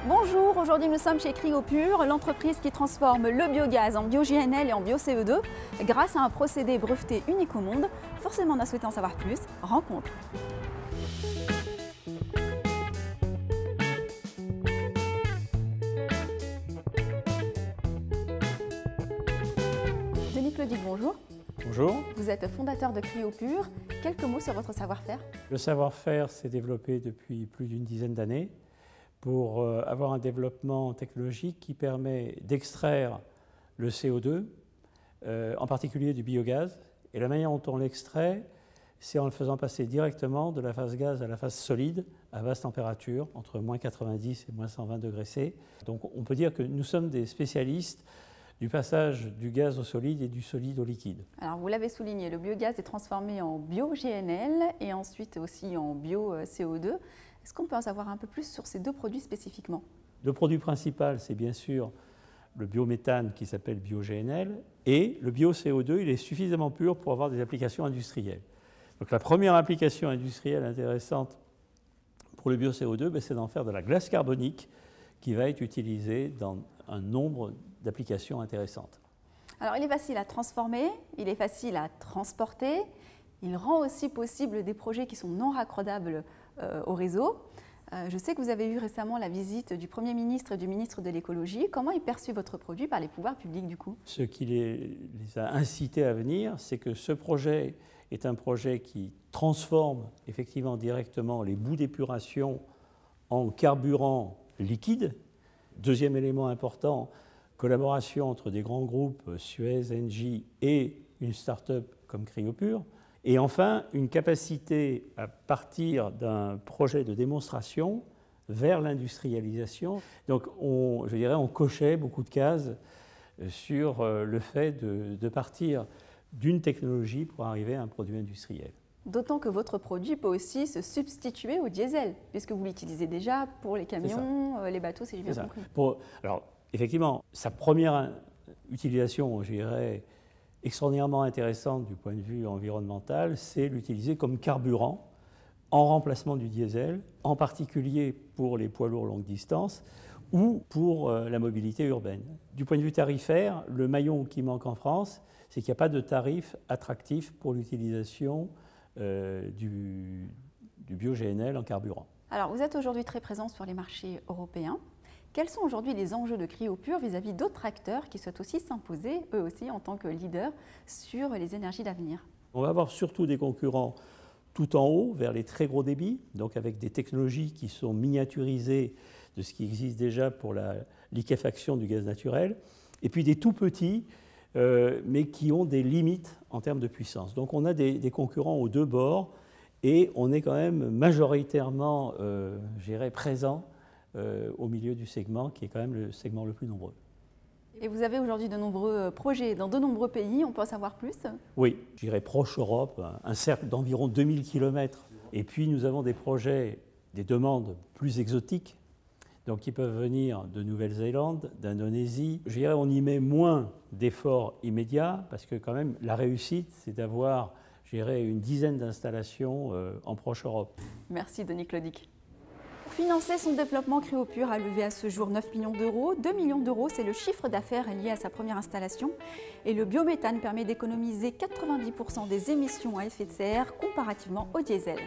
Bonjour, aujourd'hui nous sommes chez Cryopure, l'entreprise qui transforme le biogaz en bio-GNL et en bio-CO2 grâce à un procédé breveté unique au monde. Forcément on a souhaité en savoir plus. Rencontre. Denis Clodic, bonjour. Bonjour. Vous êtes fondateur de Cryopure. Quelques mots sur votre savoir-faire? Le savoir-faire s'est développé depuis plus d'une dizaine d'années pour avoir un développement technologique qui permet d'extraire le CO2, en particulier du biogaz. Et la manière dont on l'extrait, c'est en le faisant passer directement de la phase gaz à la phase solide à basse température, entre moins 90 et moins 120 degrés C. Donc on peut dire que nous sommes des spécialistes du passage du gaz au solide et du solide au liquide. Alors vous l'avez souligné, le biogaz est transformé en bio-GNL et ensuite aussi en bio-CO2. Est-ce qu'on peut en savoir un peu plus sur ces deux produits spécifiquement? Le produit principal, c'est bien sûr le biométhane qui s'appelle bio-GNL et le bio-CO2, il est suffisamment pur pour avoir des applications industrielles. Donc la première application industrielle intéressante pour le bio-CO2, c'est d'en faire de la glace carbonique qui va être utilisée dans un nombre d'applications intéressantes. Alors il est facile à transformer, il est facile à transporter, il rend aussi possible des projets qui sont non raccordables au réseau. Je sais que vous avez eu récemment la visite du Premier ministre et du ministre de l'Écologie. Comment est perçu votre produit par les pouvoirs publics du coup? Ce qui les a incités à venir, c'est que ce projet est un projet qui transforme effectivement directement les boues d'épuration en carburant liquide. Deuxième élément important, collaboration entre des grands groupes, Suez, Engie et une start-up comme Cryopure. Et enfin, une capacité à partir d'un projet de démonstration vers l'industrialisation. Donc, on cochait beaucoup de cases sur le fait de partir d'une technologie pour arriver à un produit industriel. D'autant que votre produit peut aussi se substituer au diesel, puisque vous l'utilisez déjà pour les camions, les bateaux, si j'ai bien compris. Alors, effectivement, sa première utilisation, je dirais, extraordinairement intéressante du point de vue environnemental, c'est l'utiliser comme carburant en remplacement du diesel, en particulier pour les poids lourds longue distance ou pour la mobilité urbaine. Du point de vue tarifaire, le maillon qui manque en France, c'est qu'il n'y a pas de tarif attractif pour l'utilisation du bio-GNL en carburant. Alors, vous êtes aujourd'hui très présent sur les marchés européens. Quels sont aujourd'hui les enjeux de Cryopure vis-à-vis d'autres acteurs qui souhaitent aussi s'imposer, eux aussi, en tant que leaders sur les énergies d'avenir? On va avoir surtout des concurrents tout en haut, vers les très gros débits, donc avec des technologies qui sont miniaturisées de ce qui existe déjà pour la liquéfaction du gaz naturel, et puis des tout petits, mais qui ont des limites en termes de puissance. Donc on a des concurrents aux deux bords, et on est quand même majoritairement, je dirais, présent au milieu du segment, qui est quand même le segment le plus nombreux. Et vous avez aujourd'hui de nombreux projets dans de nombreux pays, on peut en savoir plus? Oui, je dirais proche Europe, un cercle d'environ 2000 km. Et puis nous avons des projets, des demandes plus exotiques, donc qui peuvent venir de Nouvelle-Zélande, d'Indonésie. Je dirais on y met moins d'efforts immédiats, parce que quand même la réussite, c'est d'avoir, je dirais, une dizaine d'installations en proche Europe. Merci Denis Clodic. Pour financer son développement, Cryopure a levé à ce jour 9 millions d'euros. 2 millions d'euros, c'est le chiffre d'affaires lié à sa première installation. Et le biométhane permet d'économiser 90% des émissions à effet de serre comparativement au diesel.